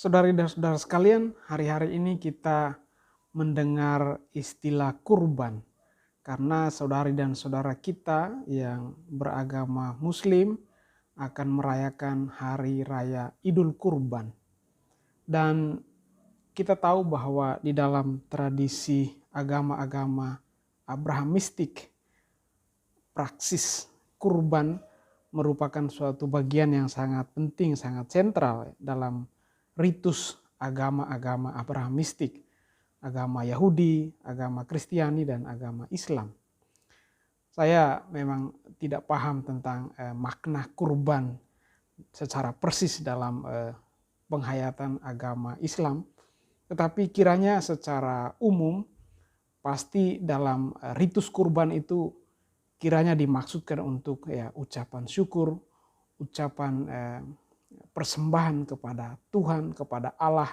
Saudari dan saudara sekalian, hari-hari ini kita mendengar istilah kurban. Karena saudari dan saudara kita yang beragama Muslim akan merayakan hari raya Idul Kurban. Dan kita tahu bahwa di dalam tradisi agama-agama Abrahamistik, praksis kurban merupakan suatu bagian yang sangat penting, sangat sentral dalam ritus agama-agama Abrahamistik, agama Yahudi, agama Kristiani, dan agama Islam. Saya memang tidak paham tentang makna kurban secara persis dalam penghayatan agama Islam, tetapi kiranya secara umum pasti dalam ritus kurban itu kiranya dimaksudkan untuk ucapan syukur, ucapan persembahan kepada Tuhan, kepada Allah,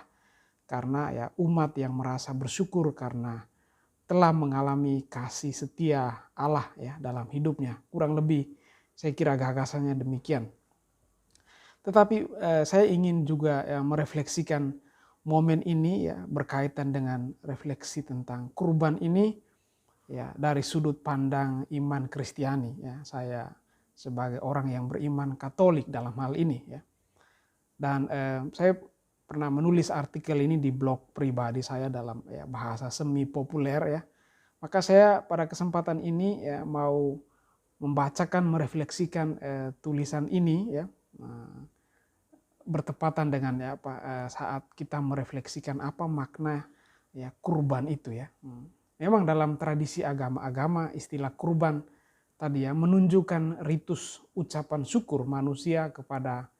karena umat yang merasa bersyukur karena telah mengalami kasih setia Allah dalam hidupnya. Kurang lebih saya kira gagasannya demikian. Tetapi saya ingin juga merefleksikan momen ini berkaitan dengan refleksi tentang kurban ini dari sudut pandang iman Kristiani. Saya sebagai orang yang beriman Katolik dalam hal ini. Dan saya pernah menulis artikel ini di blog pribadi saya dalam bahasa semi populer. Maka saya pada kesempatan ini mau membacakan, merefleksikan tulisan ini bertepatan dengan saat kita merefleksikan apa makna kurban itu Memang dalam tradisi agama-agama istilah kurban tadi menunjukkan ritus ucapan syukur manusia kepada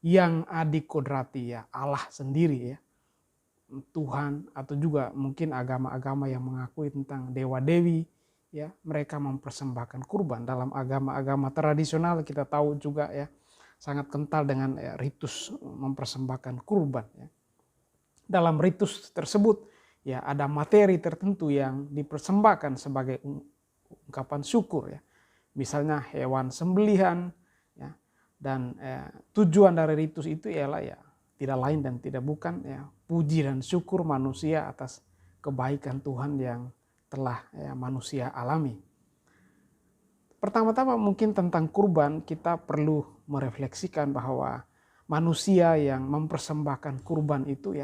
yang adikodrati Allah sendiri Tuhan, atau juga mungkin agama-agama yang mengakui tentang dewa-dewi mereka mempersembahkan kurban. Dalam agama-agama tradisional kita tahu juga sangat kental dengan ritus mempersembahkan kurban Dalam ritus tersebut ada materi tertentu yang dipersembahkan sebagai ungkapan syukur Misalnya hewan sembelihan dan tujuan dari ritus itu ialah tidak lain dan tidak bukan puji dan syukur manusia atas kebaikan Tuhan yang telah manusia alami. Pertama-tama mungkin tentang kurban kita perlu merefleksikan bahwa manusia yang mempersembahkan kurban itu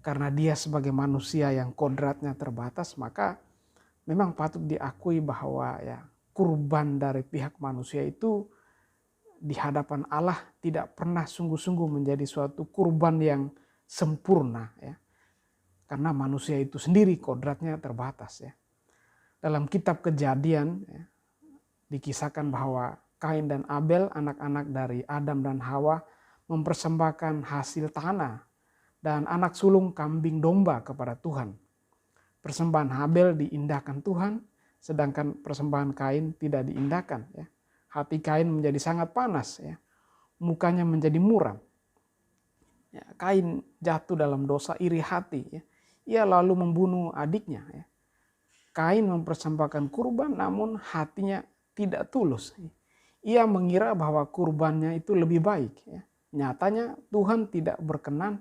karena dia sebagai manusia yang kodratnya terbatas, maka memang patut diakui bahwa kurban dari pihak manusia itu di hadapan Allah tidak pernah sungguh-sungguh menjadi suatu kurban yang sempurna karena manusia itu sendiri kodratnya terbatas Dalam kitab Kejadian dikisahkan bahwa Kain dan Abel, anak-anak dari Adam dan Hawa, mempersembahkan hasil tanah dan anak sulung kambing domba kepada Tuhan. Persembahan Habel diindahkan Tuhan, sedangkan persembahan Kain tidak diindahkan Hati Kain menjadi sangat panas mukanya menjadi muram. Kain jatuh dalam dosa iri hati Ia lalu membunuh adiknya Kain mempersembahkan kurban namun hatinya tidak tulus. Ia mengira bahwa kurbannya itu lebih baik Nyatanya Tuhan tidak berkenan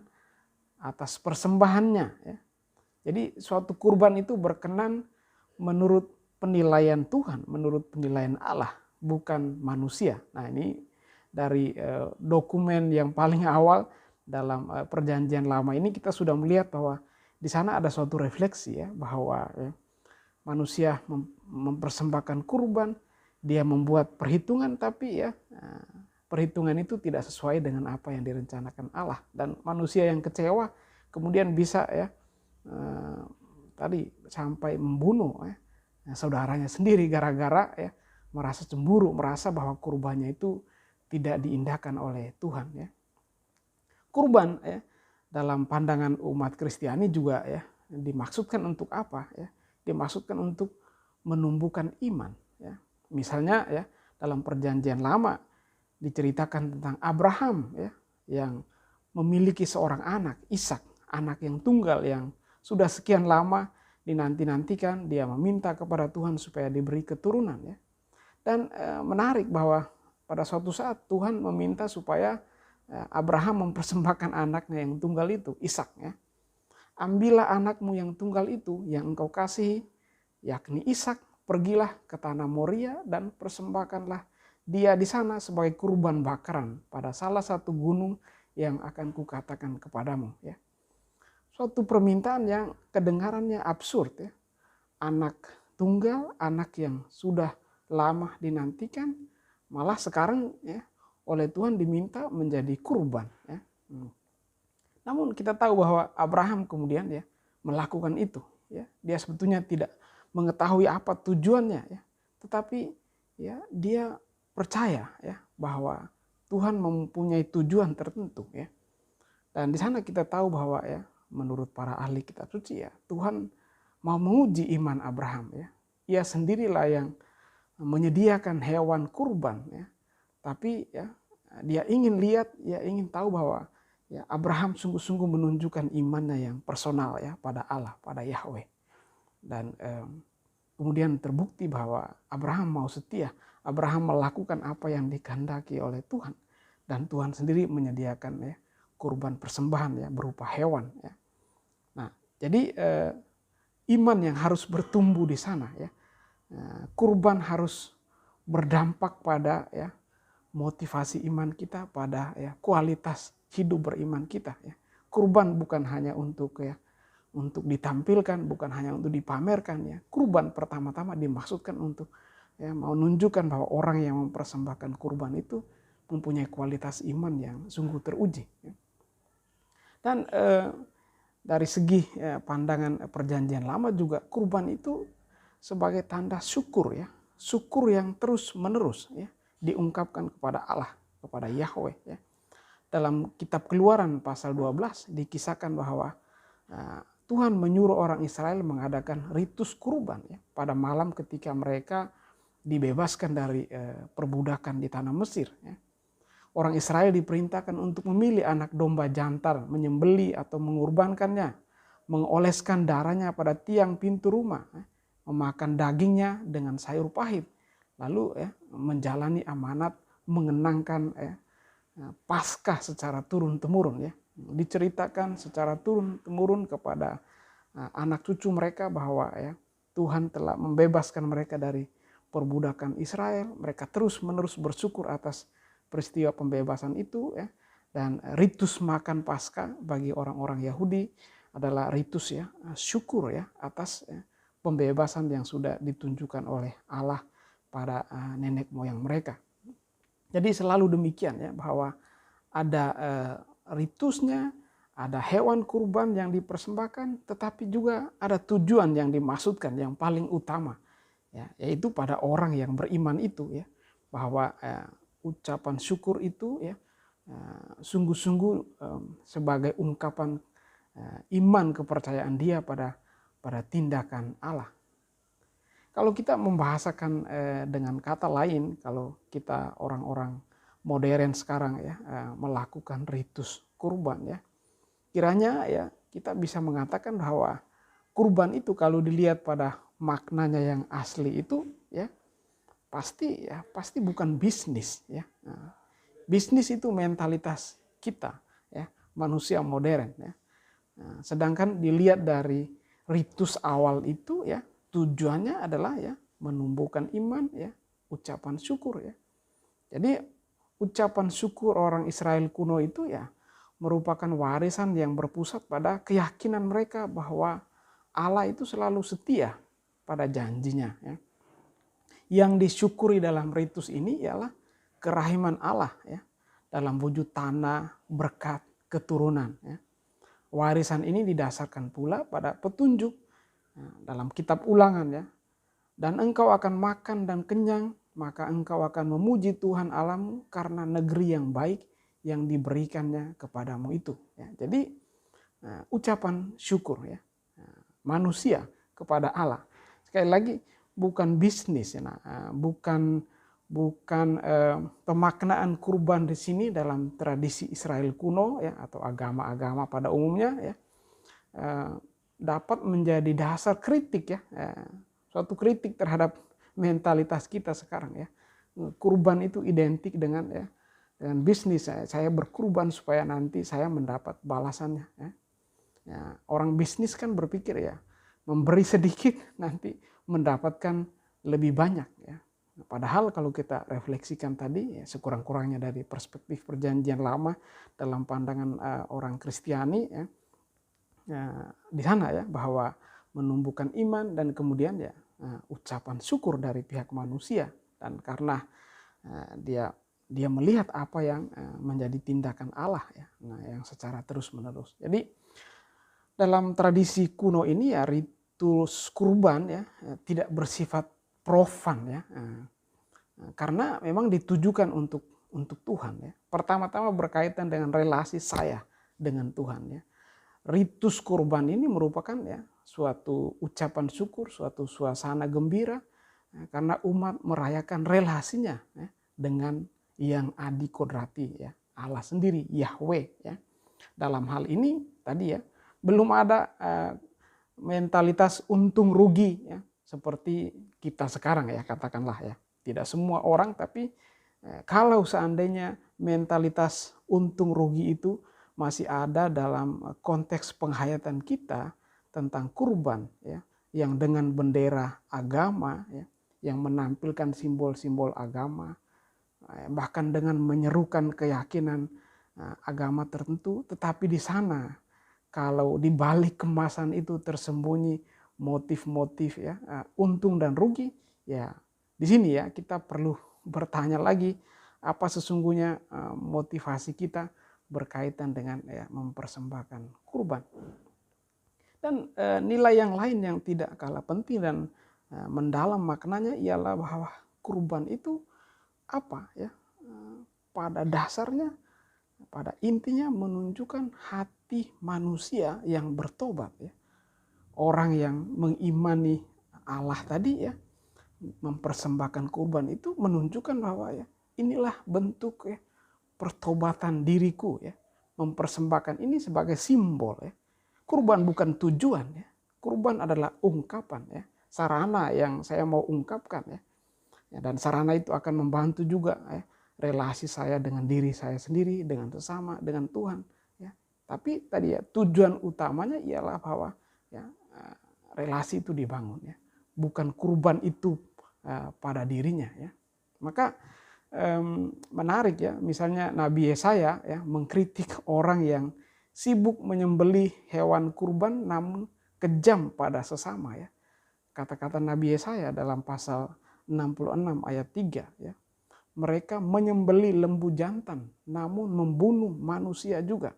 atas persembahannya Jadi suatu kurban itu berkenan menurut penilaian Tuhan, menurut penilaian Allah, bukan manusia. Nah ini dari dokumen yang paling awal dalam perjanjian lama ini kita sudah melihat bahwa di sana ada suatu refleksi bahwa manusia mempersembahkan kurban, dia membuat perhitungan tapi perhitungan itu tidak sesuai dengan apa yang direncanakan Allah, dan manusia yang kecewa kemudian bisa tadi sampai membunuh saudaranya sendiri gara-gara merasa cemburu, merasa bahwa kurbannya itu tidak diindahkan oleh Tuhan Kurban dalam pandangan umat Kristiani juga dimaksudkan untuk apa Dimaksudkan untuk menumbuhkan iman Misalnya dalam perjanjian lama diceritakan tentang Abraham yang memiliki seorang anak, Ishak, anak yang tunggal yang sudah sekian lama dinanti-nantikan. Dia meminta kepada Tuhan supaya diberi keturunan Dan menarik bahwa pada suatu saat Tuhan meminta supaya Abraham mempersembahkan anaknya yang tunggal itu, Ishak ya. Ambillah anakmu yang tunggal itu yang engkau kasihi, yakni Ishak, pergilah ke tanah Moria dan persembahkanlah dia di sana sebagai kurban bakaran pada salah satu gunung yang akan kukatakan kepadamu ya. Suatu permintaan yang kedengarannya absurd ya. Anak tunggal, anak yang sudah lama dinantikan, malah sekarang ya oleh Tuhan diminta menjadi kurban ya. Namun kita tahu bahwa Abraham kemudian ya melakukan itu ya. Dia sebetulnya tidak mengetahui apa tujuannya ya. Tetapi ya dia percaya ya bahwa Tuhan mempunyai tujuan tertentu ya. Dan di sana kita tahu bahwa ya menurut para ahli kitab suci ya Tuhan mau menguji iman Abraham ya. Ia sendirilah yang menyediakan hewan kurban ya. Tapi ya dia ingin lihat, ya ingin tahu bahwa ya Abraham sungguh-sungguh menunjukkan imannya yang personal ya pada Allah, pada Yahweh. Dan kemudian terbukti bahwa Abraham mau setia. Abraham melakukan apa yang dikehendaki oleh Tuhan. Dan Tuhan sendiri menyediakan ya kurban persembahan ya berupa hewan ya. Nah, jadi iman yang harus bertumbuh di sana ya. Kurban harus berdampak pada ya motivasi iman kita, pada ya kualitas hidup beriman kita ya. Kurban bukan hanya untuk ya untuk ditampilkan, bukan hanya untuk dipamerkan ya. Kurban pertama-tama dimaksudkan untuk ya mau menunjukkan bahwa orang yang mempersembahkan kurban itu mempunyai kualitas iman yang sungguh teruji ya. Dan dari segi ya, pandangan perjanjian lama juga kurban itu sebagai tanda syukur ya. Syukur yang terus menerus ya diungkapkan kepada Allah, kepada Yahweh ya. Dalam kitab Keluaran pasal 12 dikisahkan bahwa Tuhan menyuruh orang Israel mengadakan ritus kurban ya pada malam ketika mereka dibebaskan dari perbudakan di tanah Mesir ya. Orang Israel diperintahkan untuk memilih anak domba jantan, menyembeli atau mengorbankannya, mengoleskan darahnya pada tiang pintu rumah, memakan dagingnya dengan sayur pahit, lalu ya, menjalani amanat mengenangkan Paskah secara turun-temurun ya. Diceritakan secara turun-temurun kepada anak cucu mereka bahwa ya Tuhan telah membebaskan mereka dari perbudakan Israel. Mereka terus-menerus bersyukur atas peristiwa pembebasan itu ya. Dan ritus makan Paskah bagi orang-orang Yahudi adalah ritus ya syukur ya atas pembebasan yang sudah ditunjukkan oleh Allah pada nenek moyang mereka. Jadi selalu demikian ya bahwa ada ritusnya, ada hewan kurban yang dipersembahkan, tetapi juga ada tujuan yang dimaksudkan yang paling utama ya, yaitu pada orang yang beriman itu ya bahwa ucapan syukur itu ya sungguh-sungguh sebagai ungkapan iman kepercayaan dia pada tindakan Allah. Kalau kita membahasakan dengan kata lain, kalau kita orang-orang modern sekarang ya melakukan ritus kurban ya, kiranya ya kita bisa mengatakan bahwa kurban itu kalau dilihat pada maknanya yang asli itu ya pasti bukan bisnis ya. Nah, bisnis itu mentalitas kita ya, manusia modern ya. Nah, sedangkan dilihat dari ritus awal itu ya tujuannya adalah ya menumbuhkan iman ya, ucapan syukur ya. Jadi ucapan syukur orang Israel kuno itu ya merupakan warisan yang berpusat pada keyakinan mereka bahwa Allah itu selalu setia pada janjinya ya. Yang disyukuri dalam ritus ini ialah kerahiman Allah ya dalam wujud tanah, berkat, keturunan ya. Warisan ini didasarkan pula pada petunjuk dalam kitab Ulangan ya. Dan engkau akan makan dan kenyang, maka engkau akan memuji Tuhan Allahmu karena negeri yang baik yang diberikannya kepadamu itu ya. Jadi ucapan syukur ya manusia kepada Allah. Sekali lagi bukan bisnis ya, bukan pemaknaan kurban di sini dalam tradisi Israel kuno ya atau agama-agama pada umumnya ya dapat menjadi dasar kritik ya, suatu kritik terhadap mentalitas kita sekarang ya. Kurban itu identik dengan ya dengan bisnis saya berkurban supaya nanti saya mendapat balasannya. Ya, orang bisnis kan berpikir ya, memberi sedikit nanti mendapatkan lebih banyak ya. Padahal kalau kita refleksikan tadi ya, sekurang-kurangnya dari perspektif perjanjian lama dalam pandangan orang Kristiani ya, di sana ya, bahwa menumbuhkan iman dan kemudian ya ucapan syukur dari pihak manusia, dan karena dia melihat apa yang menjadi tindakan Allah ya, yang secara terus-menerus. Jadi dalam tradisi kuno ini ya, ritus kurban ya tidak bersifat profan ya, karena memang ditujukan untuk Tuhan ya. Pertama-tama berkaitan dengan relasi saya dengan Tuhan ya. Ritus kurban ini merupakan ya suatu ucapan syukur, suatu suasana gembira ya, karena umat merayakan relasinya ya, dengan yang adikodrati ya, Allah sendiri, Yahweh ya. Dalam hal ini tadi ya, belum ada mentalitas untung rugi ya, seperti kita sekarang ya, katakanlah ya. Tidak semua orang, tapi kalau seandainya mentalitas untung rugi itu masih ada dalam konteks penghayatan kita tentang kurban ya, yang dengan bendera agama ya, yang menampilkan simbol-simbol agama, bahkan dengan menyerukan keyakinan agama tertentu, tetapi di sana kalau di balik kemasan itu tersembunyi motif-motif ya, untung dan rugi ya, di sini ya kita perlu bertanya lagi apa sesungguhnya motivasi kita berkaitan dengan ya, mempersembahkan kurban. Dan nilai yang lain yang tidak kalah penting dan mendalam maknanya ialah bahwa kurban itu apa ya, pada dasarnya, pada intinya menunjukkan hati manusia yang bertobat ya. Orang yang mengimani Allah tadi ya, mempersembahkan kurban itu menunjukkan bahwa ya, inilah bentuk ya pertobatan diriku ya. Mempersembahkan ini sebagai simbol ya. Kurban bukan tujuan ya. Kurban adalah ungkapan ya, sarana yang saya mau ungkapkan ya. Dan sarana itu akan membantu juga ya, relasi saya dengan diri saya sendiri, dengan sesama, dengan Tuhan ya. Tapi tadi ya, tujuan utamanya ialah bahwa ya, relasi itu dibangun ya. Bukan kurban itu pada dirinya ya. Maka menarik ya, misalnya Nabi Yesaya ya mengkritik orang yang sibuk menyembelih hewan kurban namun kejam pada sesama ya. Kata-kata Nabi Yesaya dalam pasal 66 ayat 3 ya. Mereka menyembelih lembu jantan namun membunuh manusia juga.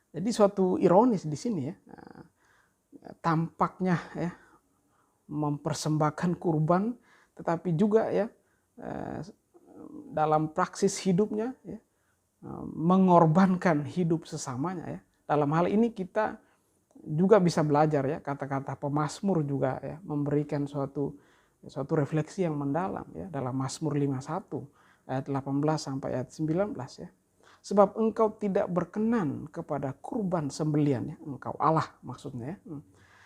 Jadi suatu ironis di sini ya. Tampaknya ya mempersembahkan kurban, tetapi juga ya dalam praksis hidupnya ya, mengorbankan hidup sesamanya ya. Dalam hal ini kita juga bisa belajar ya, kata-kata pemazmur juga ya memberikan suatu refleksi yang mendalam ya, dalam Mazmur 51 ayat 18 sampai ayat 19 ya. Sebab engkau tidak berkenan kepada kurban sembelian ya, engkau Allah maksudnya ya.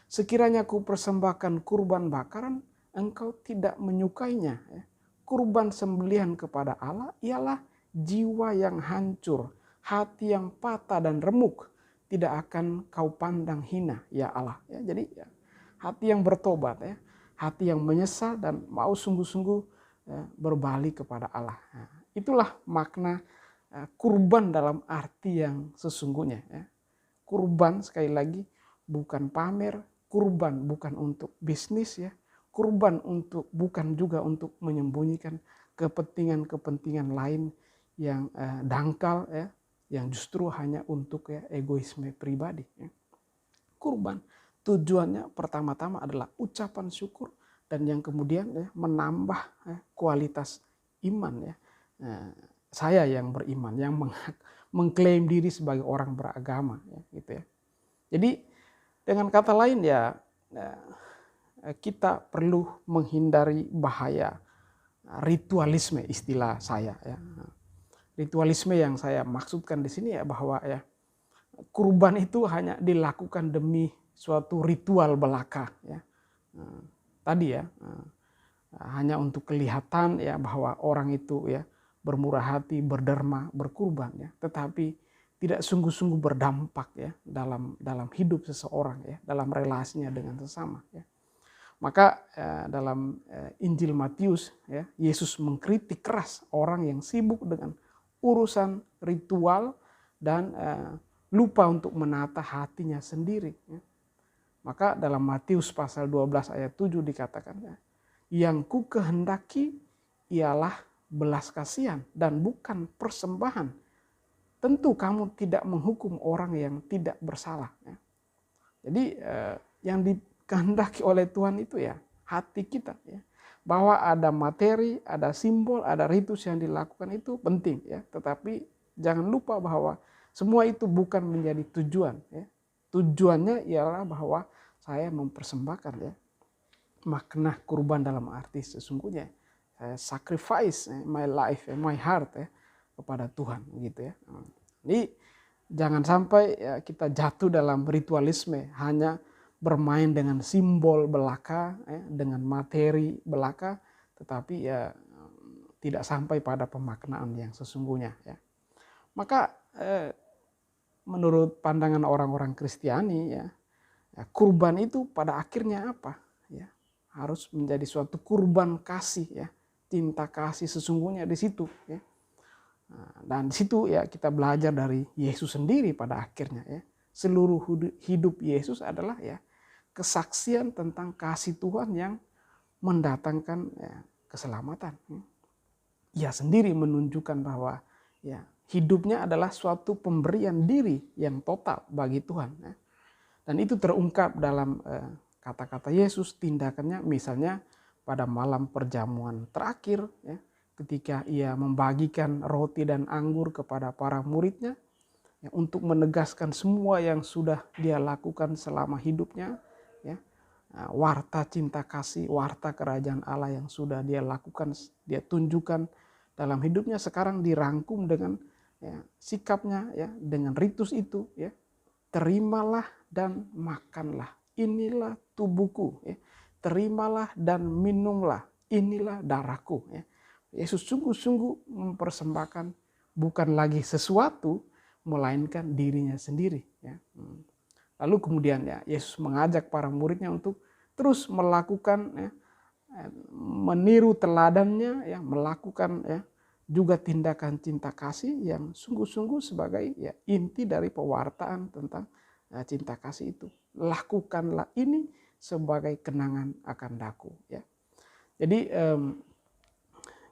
Sekiranya ku persembahkan kurban bakaran, engkau tidak menyukainya ya. Kurban sembelihan kepada Allah ialah jiwa yang hancur, hati yang patah dan remuk, tidak akan kau pandang hina ya Allah ya. Jadi ya, hati yang bertobat ya, hati yang menyesal dan mau sungguh-sungguh ya, berbalik kepada Allah. Nah, itulah makna kurban dalam arti yang sesungguhnya ya. Kurban sekali lagi bukan pamer, kurban bukan untuk bisnis ya, kurban bukan juga untuk menyembunyikan kepentingan-kepentingan lain yang dangkal ya, yang justru hanya untuk ya egoisme pribadi ya. Kurban tujuannya pertama-tama adalah ucapan syukur, dan yang kemudian ya, menambah ya, kualitas iman ya. Saya yang beriman, yang mengklaim diri sebagai orang beragama ya, gitu ya. Jadi dengan kata lain ya, kita perlu menghindari bahaya ritualisme, istilah saya ya. Ritualisme yang saya maksudkan di sini ya, bahwa ya kurban itu hanya dilakukan demi suatu ritual belaka ya. Tadi ya, hanya untuk kelihatan ya bahwa orang itu ya bermurah hati, berderma, berkurban ya, tetapi tidak sungguh-sungguh berdampak ya dalam hidup seseorang ya, dalam relasinya dengan sesama ya. Maka dalam Injil Matius ya, Yesus mengkritik keras orang yang sibuk dengan urusan ritual dan lupa untuk menata hatinya sendiri ya. Maka dalam Matius pasal 12 ayat 7 dikatakan ya, yang ku kehendaki ialah belas kasihan dan bukan persembahan. Tentu kamu tidak menghukum orang yang tidak bersalah ya. Jadi yang dikehendaki oleh Tuhan itu ya hati kita ya. Bahwa ada materi, ada simbol, ada ritus yang dilakukan itu penting ya. Tetapi jangan lupa bahwa semua itu bukan menjadi tujuan ya. Tujuannya ialah bahwa saya mempersembahkan ya makna kurban dalam arti sesungguhnya. Saya sacrifice my life, my heart ya kepada Tuhan gitu ya. Jadi jangan sampai ya, kita jatuh dalam ritualisme, hanya bermain dengan simbol belaka, ya, dengan materi belaka, tetapi ya tidak sampai pada pemaknaan yang sesungguhnya. Ya. Maka menurut pandangan orang-orang Kristiani, ya, kurban itu pada akhirnya apa? Ya, harus menjadi suatu kurban kasih, ya, cinta kasih sesungguhnya di situ. Ya. Dan di situ ya kita belajar dari Yesus sendiri pada akhirnya ya. Seluruh hidup Yesus adalah ya kesaksian tentang kasih Tuhan yang mendatangkan ya, keselamatan. Ia sendiri menunjukkan bahwa ya hidupnya adalah suatu pemberian diri yang total bagi Tuhan. Ya. Dan itu terungkap dalam kata-kata Yesus, tindakannya misalnya pada malam perjamuan terakhir ya, ketika ia membagikan roti dan anggur kepada para muridnya ya, untuk menegaskan semua yang sudah dia lakukan selama hidupnya ya, warta cinta kasih, warta kerajaan Allah yang sudah dia lakukan, dia tunjukkan dalam hidupnya sekarang dirangkum dengan ya, sikapnya ya, dengan ritus itu ya, terimalah dan makanlah, inilah tubuhku ya, terimalah dan minumlah, inilah darahku ya. Yesus sungguh-sungguh mempersembahkan bukan lagi sesuatu, melainkan dirinya sendiri. Ya. Lalu kemudian ya Yesus mengajak para muridnya untuk terus melakukan, ya, meniru teladannya, ya, melakukan ya, juga tindakan cinta kasih yang sungguh-sungguh sebagai ya, inti dari pewartaan tentang cinta kasih itu. Lakukanlah ini sebagai kenangan akan daku. Ya. Jadi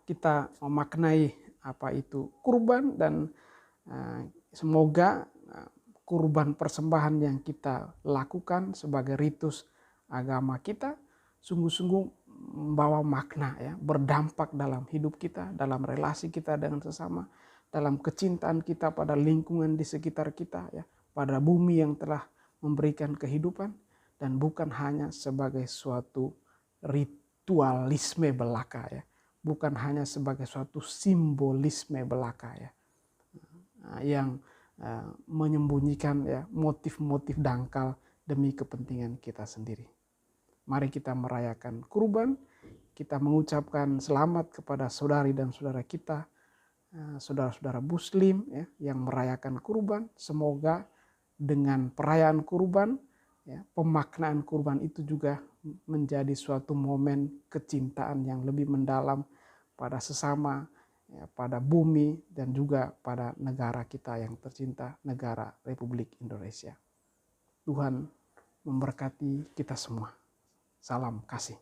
kita memaknai apa itu kurban dan semoga kurban persembahan yang kita lakukan sebagai ritus agama kita sungguh-sungguh membawa makna ya, berdampak dalam hidup kita, dalam relasi kita dengan sesama, dalam kecintaan kita pada lingkungan di sekitar kita ya, pada bumi yang telah memberikan kehidupan dan bukan hanya sebagai suatu ritualisme belaka ya. Bukan hanya sebagai suatu simbolisme belaka ya, yang menyembunyikan ya motif-motif dangkal demi kepentingan kita sendiri. Mari kita merayakan kurban, kita mengucapkan selamat kepada saudari dan saudara kita, saudara-saudara Muslim ya, yang merayakan kurban. Semoga dengan perayaan kurban, ya, pemaknaan kurban itu juga menjadi suatu momen kecintaan yang lebih mendalam pada sesama, ya, pada bumi dan juga pada negara kita yang tercinta, negara Republik Indonesia. Tuhan memberkati kita semua. Salam kasih.